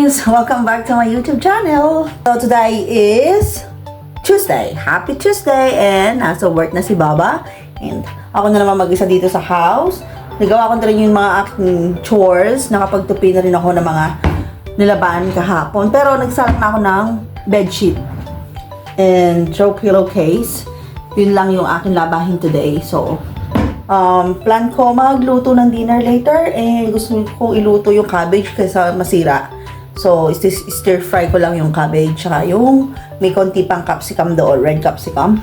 guys! Welcome back to my YouTube channel! So today is Tuesday. Happy Tuesday! And nasa work na si Baba. And ako na naman mag-isa dito sa house. Nagawa ko na rin yung mga aking chores. Nakapagtupi na rin ako ng mga nilaban kahapon. Pero nagsalat na ako ng bedsheet and throw pillowcase. Yun lang yung aking labahin today. So, plan ko magluto ng dinner later and gusto kong iluto yung cabbage kaysa masira. So, stir fry ko lang yung cabbage tsaka yung may konti pang capsicum doon, red capsicum.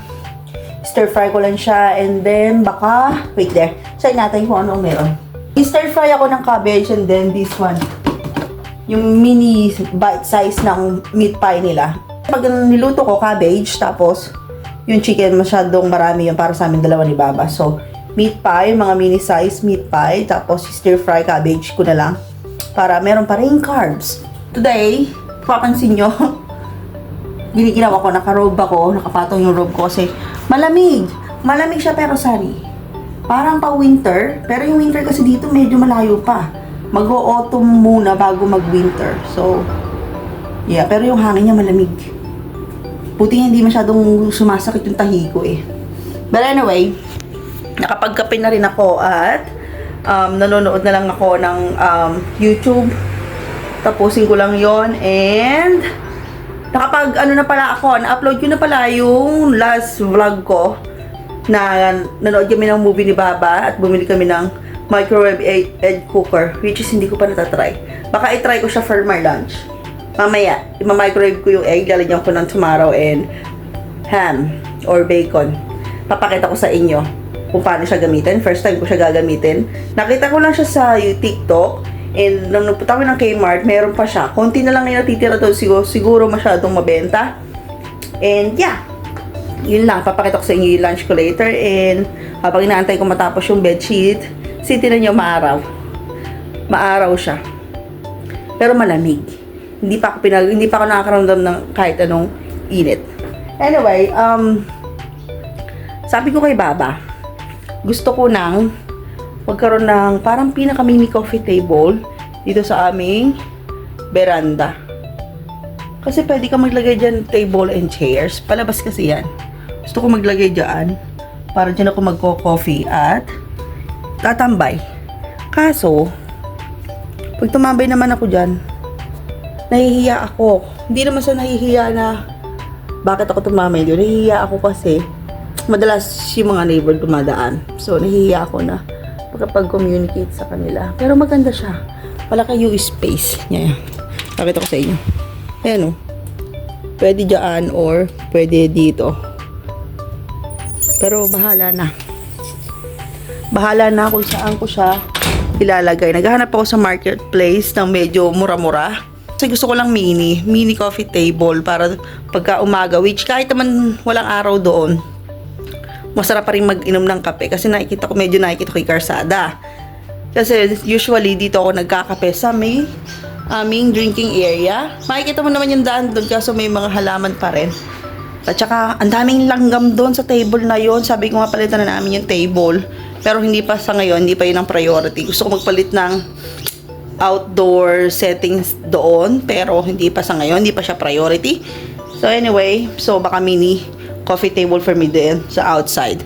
Stir fry ko lang siya and then baka, wait there, try natin kung anong meron. I-stir fry ako ng cabbage and then this one, yung mini bite size ng meat pie nila. Pag niluto ko cabbage, tapos yung chicken masyadong marami yun para sa amin dalawa ni Baba. So, meat pie, mga mini size meat pie, tapos stir fry cabbage ko na lang para meron pa rin carbs. Today, papansin nyo, giniginawa ko, naka-robe ako, nakapatong yung robe ko kasi malamig. Malamig siya pero sari. Parang pa winter, pero yung winter kasi dito medyo malayo pa. Mag-autumn muna bago mag-winter. So, yeah, pero yung hangin niya malamig. Buti hindi masyadong sumasakit yung tahi ko eh. But anyway, nakapagkape na rin ako at nanonood na lang ako ng YouTube. Tapusin ko lang yon and nakapag na pala ako, na-upload ko na pala yung last vlog ko na nanood kami ng movie ni Baba at bumili kami ng microwave egg cooker, which is hindi ko pa natatry. Baka i-try ko siya for my lunch. Mamaya, ima-microwave ko yung egg, lalagyan ko ng tomato and ham or bacon. Papakita ko sa inyo kung paano siya gamitin. First time ko siya gagamitin. Nakita ko lang siya sa TikTok. And nung nagpunta kami ng Kmart, meron pa siya. Konti na lang yung natitira doon. Siguro masyadong mabenta. And yeah. Yun lang. Papakita ko sa inyo yung lunch ko later. And habang inaantay ko matapos yung bedsheet, tinan nyo maaraw. Maaraw siya. Pero malamig. Hindi pa ako nakakaramdam ng kahit anong init. Anyway, sabi ko kay Baba, gusto ko nang magkaroon ng parang pinaka-mini coffee table dito sa aming veranda. Kasi pwede ka maglagay dyan table and chairs. Palabas kasi yan. Gusto ko maglagay dyan para dyan ako magko-coffee at tatambay. Kaso, pag tumambay naman ako dyan, nahihiya ako. Hindi naman sa nahihiya na bakit ako tumambay doon. Nahihiya ako kasi madalas yung mga neighbor dumadaan. So, nahihiya ako na makapag-communicate sa kanila. Pero maganda siya. Malaki yung space niya. Pakita ko sa inyo. Ayan o. Pwede dyan or pwede dito. Pero bahala na. Bahala na kung saan ko siya ilalagay. Naghahanap ako sa marketplace ng medyo mura-mura. Kasi gusto ko lang mini coffee table para pagka umaga, which kahit naman walang araw doon, masarap pa rin mag-inom ng kape kasi nakikita ko kay Karsada. Kasi usually dito ako nagkakape sa may aming drinking area. Makikita mo naman yung daan doon kaso may mga halaman pa rin. At saka ang daming langgam doon sa table na yon. Sabi ko nga palitan na namin yung table. Pero hindi pa sa ngayon, hindi pa yun ang priority. Gusto ko magpalit ng outdoor settings doon. Pero hindi pa sa ngayon, hindi pa siya priority. So anyway, so baka mini coffee table for me din sa outside.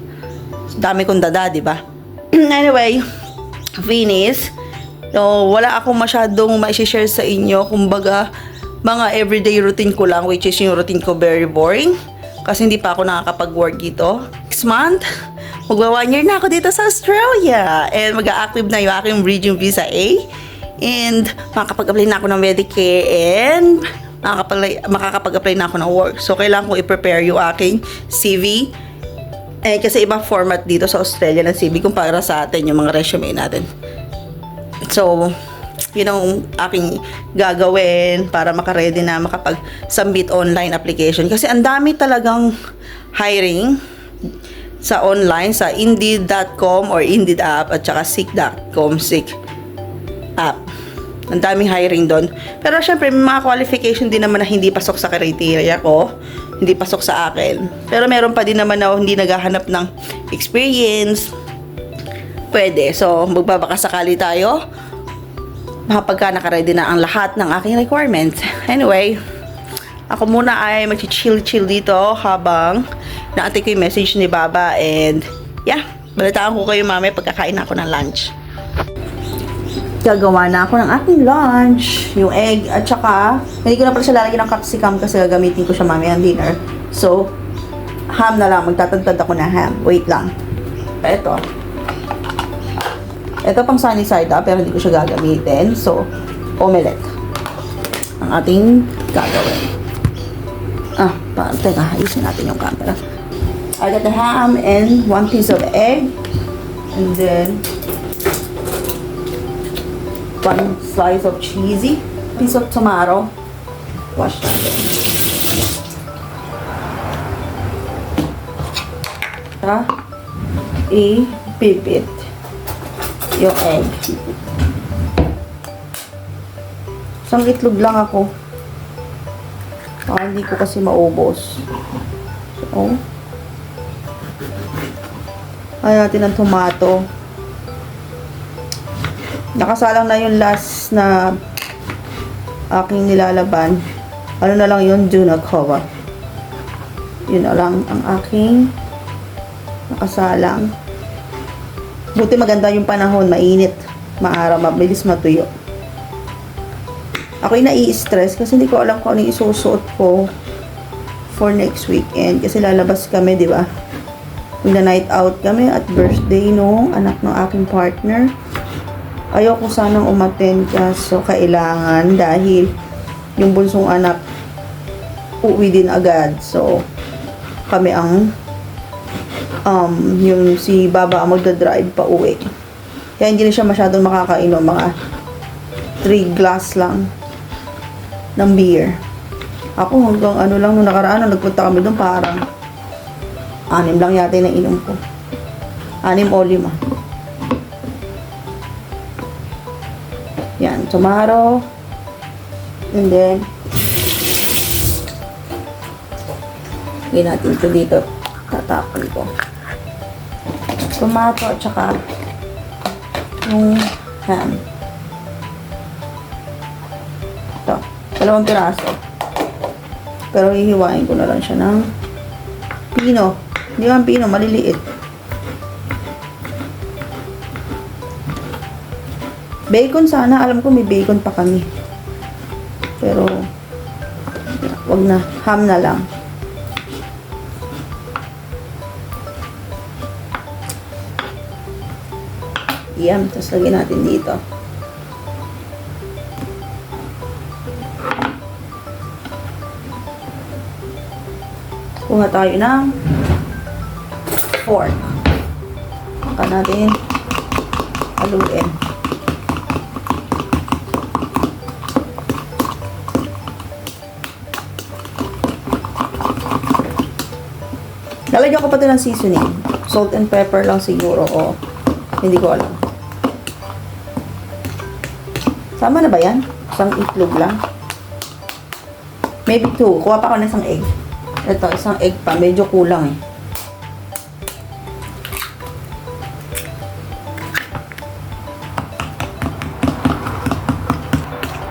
Dami kong dada, di ba? Anyway, finish. So, wala akong masyadong ma-share sa inyo. Kumbaga, mga everyday routine ko lang, which is yung routine ko very boring. Kasi hindi pa ako nakakapag-work dito. Next month, magwa 1 year na ako dito sa Australia. And mag-a-active na yung aking bridging visa A. And makakapag-apply na ako ng Medicare and makakapag-apply na ako ng work. So, kailangan ko i-prepare yung aking CV. Kasi ibang format dito sa Australia ng CV kumpara sa atin, yung mga resume natin. So, yun ang aking gagawin para makaredy na makapag-submit online application. Kasi ang dami talagang hiring sa online, sa Indeed.com or Indeed app at saka Seek.com, Seek app. Ang daming hiring doon. Pero syempre, may mga qualification din naman na hindi pasok sa criteria ko. Hindi pasok sa akin. Pero meron pa din naman na hindi naghahanap ng experience. Pwede. So, magbabaka sakali tayo. Kapag naka-ready na ang lahat ng aking requirements. Anyway, ako muna ay mag-chill-chill dito habang naantay ko yung message ni Baba. And yeah, balitaan ko kayo mamaya pagkakain ako ng lunch. Gagawa na ako ng aking lunch. Yung egg at saka, hindi ko na pala siya lalagyan ng capsicum kasi gagamitin ko siya mamaya ang dinner. So, ham na lang. Magtatagtad ako na ham. Wait lang. Ito pang sunny side up, pero hindi ko siya gagamitin. So, omelette. Ang ating gagawin. Teka, ayusin natin yung camera. I got the ham and 1 piece of egg. And then, 1 slice of cheesy. Piece of tomato. Wash natin. I-pipit yung egg. Isang itlog lang ako. Hindi ko kasi maubos. So, kaya natin ng tomato. Nakasalang na yung last na aking nilalaban. Ano na lang yun? Junakova. Yun na lang ang aking nakasalang. Buti maganda yung panahon, mainit, maaraw, mabilis matuyo. Ako'y nai-stress kasi hindi ko alam kung ano yung isusuot ko for next weekend. Kasi lalabas kami, di ba? Magna-night out kami at birthday nung anak ng aking partner. Ayoko sanang umattend kaso kailangan dahil yung bunsong anak uuwi din agad. So, kami ang yung si Baba ang magdadrive pa uwi. Kaya hindi na siya masyadong makakainom. Mga 3 glass lang ng beer. Ako hanggang ano lang, nung nakaraan, nung nagpunta kami doon, parang 6 lang yata yung nainom ko. 6 o 5. Yan, tomato. And then, lagyan natin ito dito. Tatapon ko. Tomato at saka yung ham. Ito. 2 piraso. Pero hihiwain ko na lang siya ng pino. Hindi naman pino, maliliit. Bacon sana. Alam ko may bacon pa kami. Pero, wag na. Ham na lang. Yan. Tapos lagyan natin dito. Kuha tayo ng fork. Saka natin haluin. Lalagyan ko pa ito ng seasoning. Salt and pepper lang siguro. O, hindi ko alam. Sama na ba yan? Isang itlog lang. Maybe 2. Kuha pa ako ng isang egg. Ito, isang egg pa. Medyo kulang eh.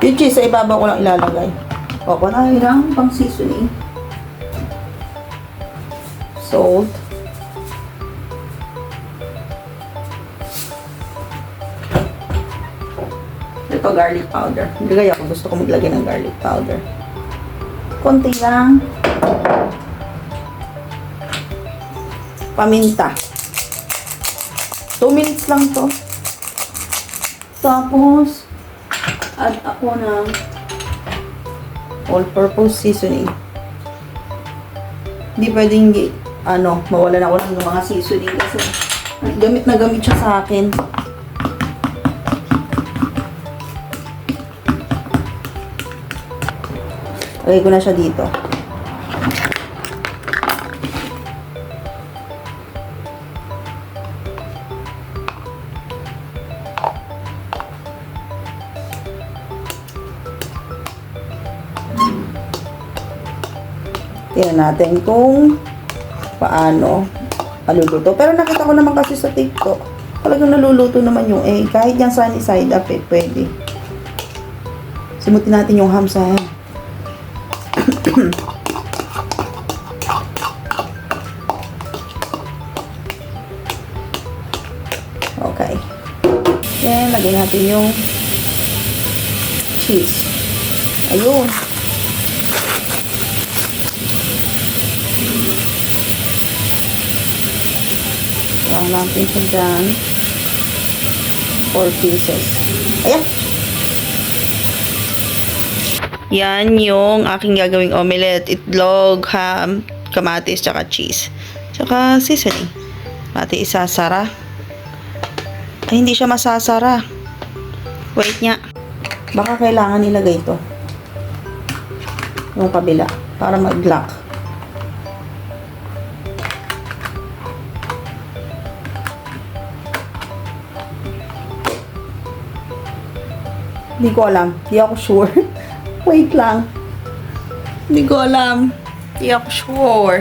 Yung cheese sa ibabaw ko lang ilalagay. O, panahin lang pang seasoning. Salt. Ito, garlic powder. Nilagay ako. Gusto ko maglagay ng garlic powder. Konti lang. Paminta. 2 minutes lang to. Tapos, add ako ng all-purpose seasoning. Hindi pwedeng mawalan ako ng mga seasoning kasi gamit na gamit siya sa akin. Lagay ko na siya dito. Tingnan natin kung paano maluluto. Pero nakita ko naman kasi sa TikTok, talagang naluluto naman yung egg. Kahit yung sunny side up, pwede. Simutin natin yung ham sa okay. Then, lagyan natin yung cheese. Ayun. Lang natin siya dyan. 4 pieces. Ayan. Yan yung aking gagawing omelette. Itlog, ham, kamatis, tsaka cheese. Tsaka seasoning. Pati isasara. Ay, hindi siya masasara. Wait nga. Baka kailangan ilagay ito. Yung kabila. Para mag-lock. Hindi ko alam. Hindi ako sure. Wait lang. Hindi ko alam. Hindi ako sure.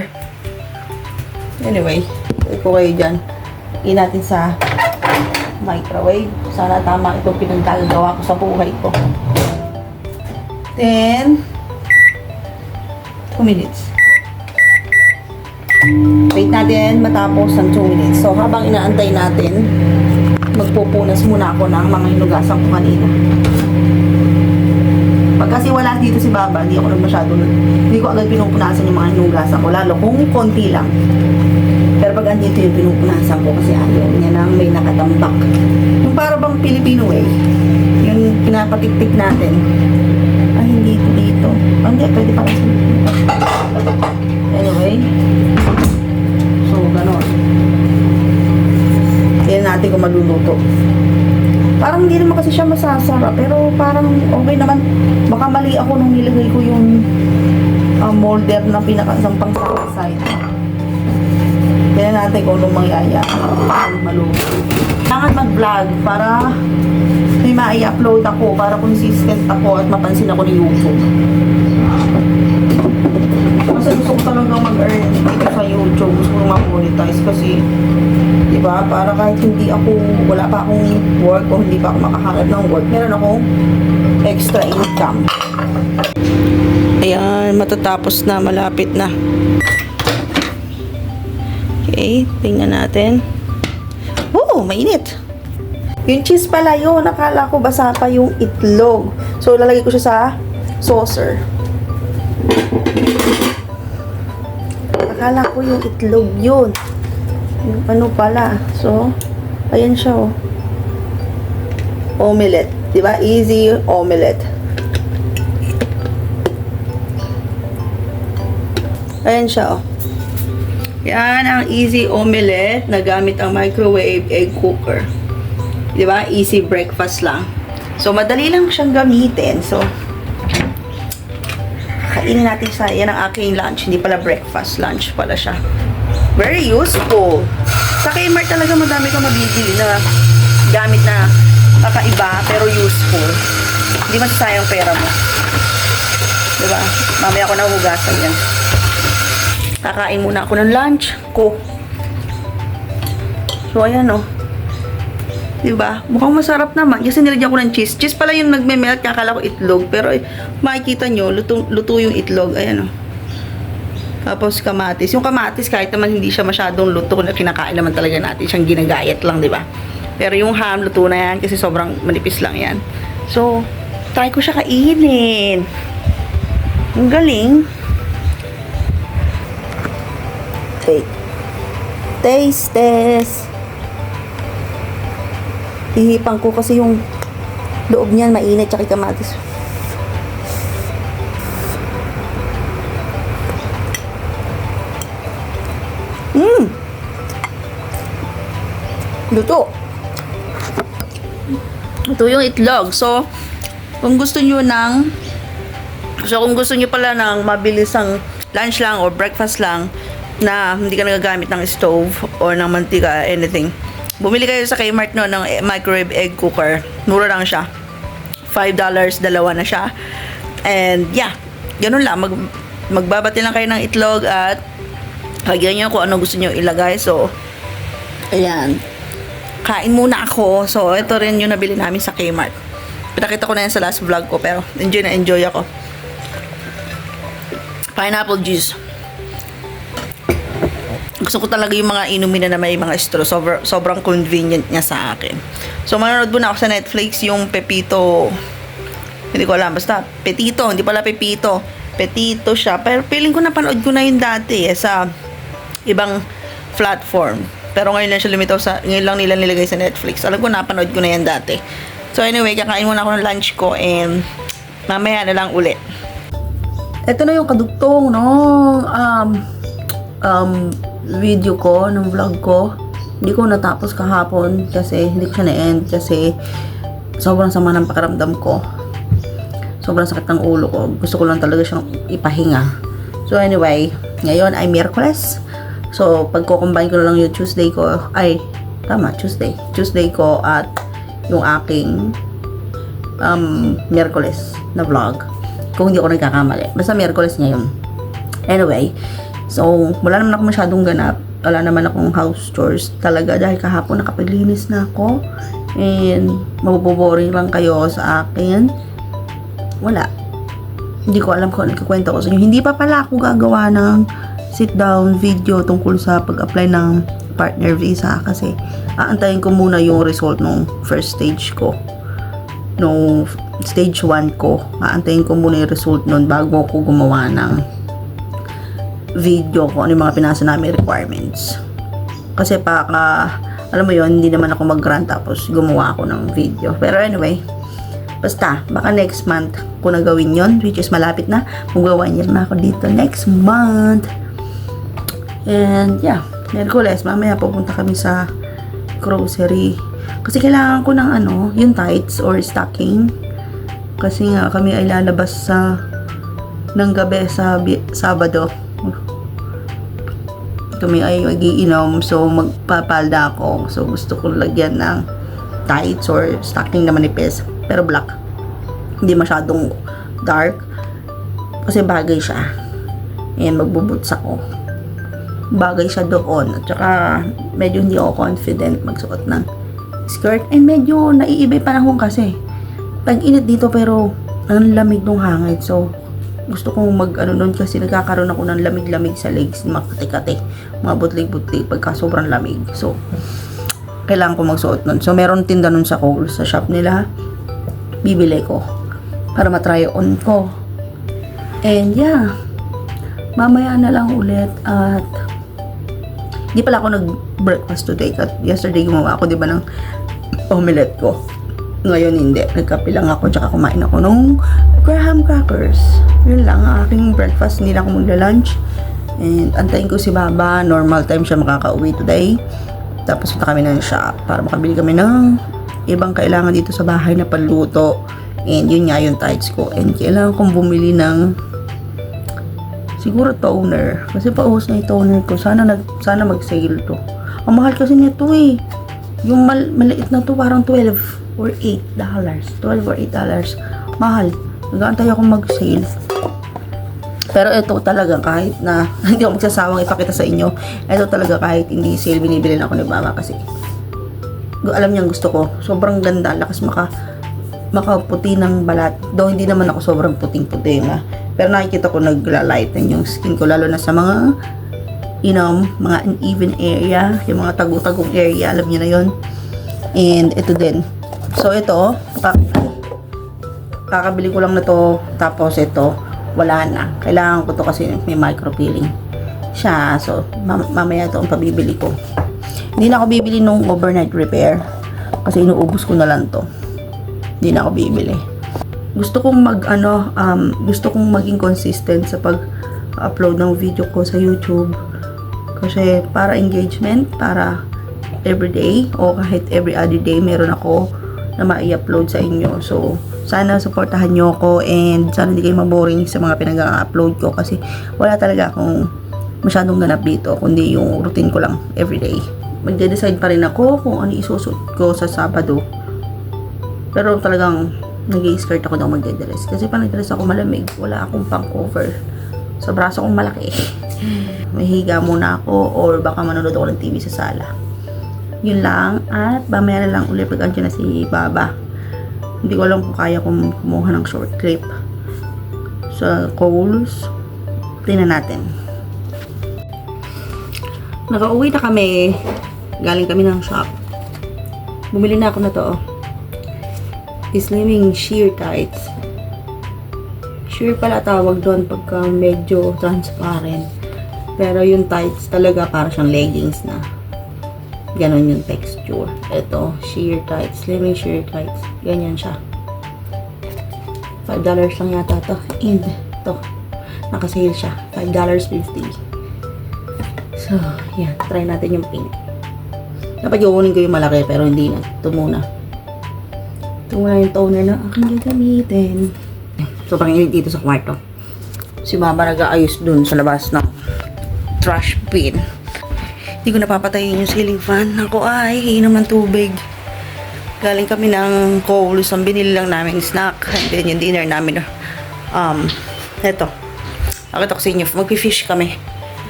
Anyway. Wait ko kayo dyan. Lagyan natin sa microwave. Sana tama itong pinagkagagawa ko sa buhay ko. Then, 2 minutes. Wait natin matapos ng 2 minutes. So, habang inaantay natin, magpupunas muna ako ng mga hinugasan ko kanina. Pag kasi wala dito si Baba, hindi ko agad pinupunasan yung mga hinugasan ko, lalo kung konti lang. Pero pag andito yung pinupunasan ko kasi ayaw niya nang may nakatambak. Yung para bang Filipino way, yung pinapatiktik natin. Ay, hindi ito dito. Oh, hindi, pwede pala sa anyway. So, ganon. Tignan natin kung maluluto. Parang hindi naman kasi siya masasara, pero parang okay naman. Baka mali ako nung nilagay ko yung molder na pinakasang pang side. Tignan natin kung anong mangyayari. Maluto. Kailangan mag-vlog para may ma-i-upload ako, para consistent ako at mapansin ako ni YouTube. Kasi gusto ko talaga mag-earn dito sa YouTube. Gusto ko ma-monetize kasi, diba, para kahit hindi ako, wala pa akong work o hindi pa ako makahanap ng work, meron akong extra income. Ayan, matatapos na, malapit na. Okay, tingnan natin. Oh, mainit. Yung cheese pala yun, nakala ko basa pa yung itlog. So, lalagay ko siya sa saucer. Akala ko yung itlog yun. Yung ano pala. So, ayan siya, oh. Omelette. Diba? Easy omelette. Ayan siya, oh. Yan ang easy omelette na gamit ang microwave egg cooker. Diba? Easy breakfast lang. So, madali lang siyang gamitin. So, kainin natin sa, yan ang aking lunch. Hindi pala breakfast, lunch pala siya. Very useful. Sa Kmart talaga madami kang mabibili na gamit na kakaiba pero useful. Hindi masasayang pera mo. Diba? Mamaya ako nahugasan yan. Kakain muna ako ng lunch ko. So, ayan, oh. Diba? Mukhang masarap naman. Kasi nilagyan ko ng cheese. Cheese pala yung nagme-melt. Kakala ko itlog. Pero makikita nyo, luto yung itlog. Ayan, oh. Tapos kamatis. Yung kamatis, kahit naman hindi siya masyadong luto, kinakain naman talaga natin. Siyang ginagayat lang, diba? Pero yung ham, luto na yan. Kasi sobrang manipis lang yan. So, try ko siya kainin. Ang galing. Okay. Taste test. Hihipan ko kasi yung loob niyan mainit tsaka kamatis. Luto. Ito yung itlog. So, kung gusto nyo pala ng mabilisang lunch lang or breakfast lang na hindi ka nagagamit ng stove or ng mantika, anything, bumili kayo sa Kmart no ng microwave egg cooker. Mura lang siya. $5, dalawa na siya. And yeah, ganun lang. Magbabati lang kayo ng itlog at lagyan nyo kung ano gusto nyo ilagay. So, ayan. Kain muna ako. So, ito rin yung nabili namin sa Kmart. Pinakita ko na yan sa last vlog ko, pero enjoy na enjoy ako. Pineapple juice. Gusto ko talaga yung mga inumin na may mga straw. Sobrang convenient niya sa akin. So, manonood muna ako sa Netflix yung Pepito. Hindi ko alam. Basta, Petito. Hindi pala Pepito. Petito siya. Pero feeling ko napanood ko na yun dati sa ibang platform. Pero ngayon lang siya lumitaw ngayon lang nila nilagay sa Netflix. Alam ko, napanood ko na yan dati. So, anyway, kakain muna ako ng lunch ko and mamaya na lang ulit. Ito na yung kadugtong video ko, ng vlog ko. Hindi ko natapos kahapon kasi hindi ko siya na-end kasi sobrang sama ng pakiramdam ko. Sobrang sakit ng ulo ko. Gusto ko lang talaga siyang ipahinga. So anyway, ngayon ay Miyerkules. So pagko-combine ko na lang yung Tuesday ko, Tuesday ko at yung aking Miyerkules na vlog. Kung hindi ako nagkakamali. Basta Miyerkules ngayon. Anyway, so, wala naman ako masyadong ganap. Wala naman akong house chores talaga dahil kahapon nakapaglinis na ako. And, mabuboring lang kayo sa akin. Wala. Hindi ko alam kung ano ikukwento ko sa inyo. Hindi pa pala ako gagawa ng sit-down video tungkol sa pag-apply ng partner visa kasi aantayin ko muna yung result ng first stage ko. Nung stage 1 ko. Aantayin ko muna yung result nun bago ako gumawa ng video ko ano yung mga pinasa namin requirements. Kasi alam mo yun, hindi naman ako mag-grant tapos gumawa ako ng video. Pero anyway, basta, baka next month ko na gawin yun, which is malapit na. Mag-1 year na ako dito next month. And yeah, Miyerkules, mamaya pupunta kami sa grocery. Kasi kailangan ko ng yung tights or stocking. Kasi nga kami ay lalabas ng gabi sa Sabado. Kami ay mag-iinom, so magpapalda ako. So gusto ko lagyan ng tights or stocking na manipis, pero black. Hindi masyadong dark kasi bagay siya. Ayan, magbuboots ako. Bagay siya doon. At saka medyo hindi ako confident magsuot ng skirt. And medyo naiiba yung panahon kasi. Tag-init dito pero ang lamig ng hangin. So gusto kong nun kasi nagkakaroon ako ng lamig-lamig sa legs, mga kati-kati, mga butlig-butlig pagka sobrang lamig. So, kailangan ko magsuot nun. So, meron tinda nun sa Kohl's, sa shop nila. Bibili ko para matry on ko. And yeah, mamaya na lang ulit at hindi pala ako nag-breakfast today. Yesterday gumawa ako, di ba, ng omelette ko. Ngayon hindi. Nagkape lang ako tsaka kumain ako nung graham crackers. Yun lang ang aking breakfast. Hindi na ako magla-lunch. And antayin ko si Baba. Normal time siya makaka-uwi today. Tapos punta kami ng shop para makabili kami ng ibang kailangan dito sa bahay na panluto. And yun nga yung tights ko. And kailangan kong bumili ng siguro toner. Kasi paubos na yung toner ko. Sana mag-sale to. Ang mahal kasi nito eh. Yung maliit na to parang 12 or $8. 12 or $8. Mahal. Nag-aantay ako mag-sale. Pero ito talaga kahit na hindi ako magsasawang ipakita sa inyo. Ito talaga kahit hindi sale, binibili na ako ni Mama kasi alam niyang gusto ko. Sobrang ganda. Lakas makaputi ng balat. Though hindi naman ako sobrang puting-puti na. Pero nakikita ko nagla-lighten yung skin ko. Lalo na sa mga mga uneven area. Yung mga tagu-tagong area. Alam niyo na yun. And ito din. So, ito, kakabili ko lang na to, tapos ito, wala na. Kailangan ko to kasi may micro-peeling siya. So, mamaya ito ang pabibili ko. Hindi na ako bibili nung overnight repair kasi inuubos ko na lang to. Hindi na ako bibili. Gusto kong gusto kong maging consistent sa pag-upload ng video ko sa YouTube. Kasi para engagement, para everyday o kahit every other day meron ako na ma-i-upload sa inyo. So, sana supportahan nyo ako and sana hindi kayo maboring sa mga pinag-upload ko kasi wala talaga akong masyadong ganap dito kundi yung routine ko lang everyday. Magde-decide pa rin ako kung ano isusuot ko sa Sabado. Pero talagang nag-i-skirt ako na magde-dress kasi pag nag-dress ako malamig, wala akong pang-cover sa braso kong malaki. Mahiga muna ako or baka manonood ako ng TV sa sala. Yun lang at mamaya na lang ulit pag andyan na si Baba. Hindi ko alam kung kaya kong kumuha ng short clip sa Kohl's. Tingnan natin. Nakauwi na kami. Galing kami ng shop. Bumili na ako na to. Slimming sheer tights. Sheer pala tawag doon pagka medyo transparent. Pero yung tights talaga para siyang leggings na. Ganon yung texture. Ito, sheer tights. Slimming sheer tights. Ganyan siya. $5 lang yata to. And ito, nakasale siya. $5.50. So, yan. Try natin yung pink. Dapat kukunin ko yung malaki pero hindi na. Ito muna. Ito muna yung toner na aking gagamitin. So, panginit dito sa kwarto. Si mama nag-aayos dun sa labas ng trash bin. Hindi ko napapatayin yung ceiling fan. Ako ay iinom ng tubig. Galing kami ng Kohl's. Ang binili lang namin snack. And then yung dinner namin. Eto. Nakita ko sa inyo. Mag-fish kami.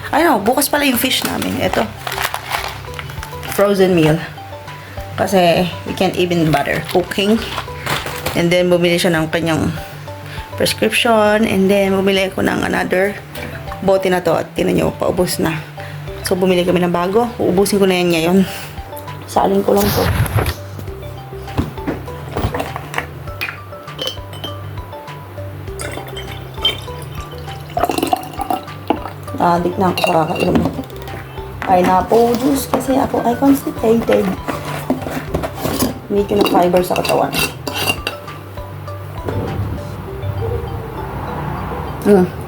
I know, bukas pala yung fish namin. Eto. Frozen meal. Kasi we can't even bother cooking. And then bumili siya ng kanyang prescription. And then bumili ako ng another bote na to. At tinan nyo, paubos na. So, bumili kami ng bago. Uubusin ko na yan ngayon. Salin ko lang to. Adik na ako sa kakainom ng pineapple juice kasi ako ay constipated. Medyo ng fiber sa katawan.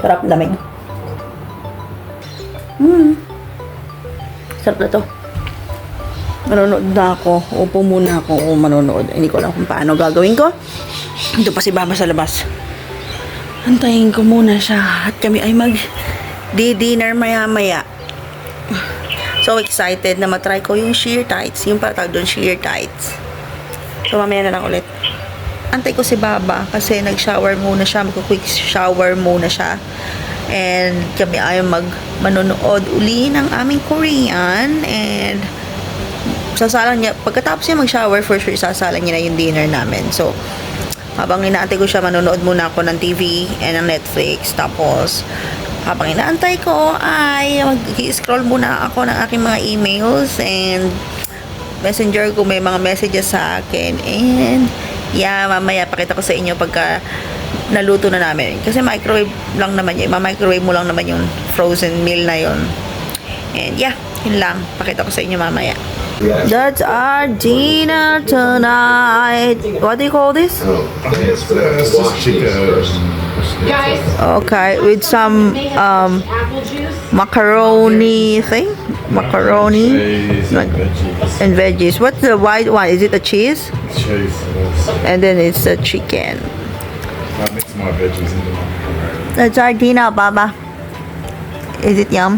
Sarap, lamig. Sarap na to. Manonood na ako. Upo muna ako o manonood. Hindi ko alam kung paano gagawin ko. Ito pa si Mama sa labas. Antayin ko muna siya. At kami ay mag-dinner maya-maya. So excited na matry ko yung sheer tights. Yung patag doon, sheer tights. So mamaya na lang ulit. Antay ko si Baba kasi nag-shower muna siya. Mag-quick shower muna siya. And kami ay manonood uli ng aming Korean. And sasalang niya, pagkatapos niya mag-shower, for sure, sasalang niya na yung dinner namin. So, habang inaantay ko siya, manonood muna ako ng TV and ng Netflix. Tapos, habang inaantay ko, ay mag-scroll muna ako ng aking mga emails and messenger ko, may mga messages sa akin. And, yeah, mamaya, pakita ko sa inyo pagka naluto na namin. Kasi microwave lang naman yun. Ma-microwave mo lang naman yung frozen meal na yun. And yeah, yun lang. Pakita ko sa inyo mamaya. That's our dinner tonight. What do you call this? Guys, Okay, with some macaroni thing. Macaroni and veggies. What's the white one? Is it the cheese? Cheese. And then it's the chicken. I mix my veggies into my macaroni. That's our dinner, Baba. Is it yum?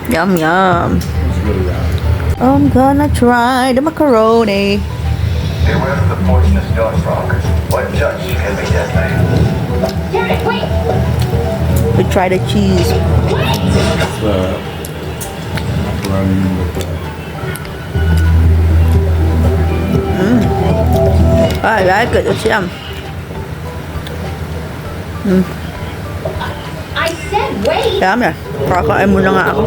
Yum, yum. It's really good. I'm gonna try the macaroni. Beware of the poisonous dog frog. One judge can be deadly. Garrett, wait! We try the cheese. It's macaroni with the I like it. It's yum. I said wait! Yum, yeah. Kakain mo na nga ako.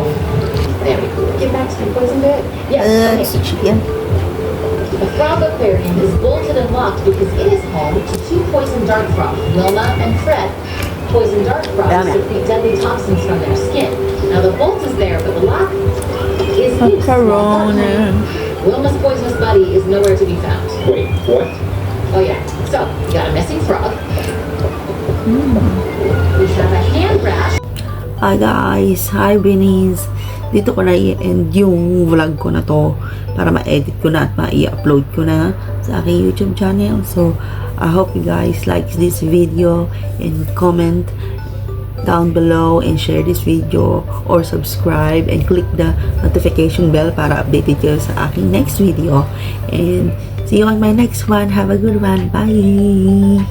There we go. Get back to the poison bed. Yes, It's chicken. The frog aquarium is bolted and locked because it is home to two poison dart frogs, Wilma and Fred. Poison dart frogs Yummy. secrete deadly toxins from their skin. Now the bolt is there, but the lock is his small dart Macaroni. ring. Wilma's poisonous buddy is nowhere to be found. Wait, what? Oh yeah. So, you got a missing frog. We have a hand rash. Hi guys, hi Beanies. Dito ko na i-end yung vlog ko na to para ma-edit ko na at ma-i-upload ko na sa aking YouTube channel. So, I hope you guys like this video and comment down below and share this video or subscribe and click the notification bell para updated kayo sa aking next video. And see you on my next one. Have a good one. Bye!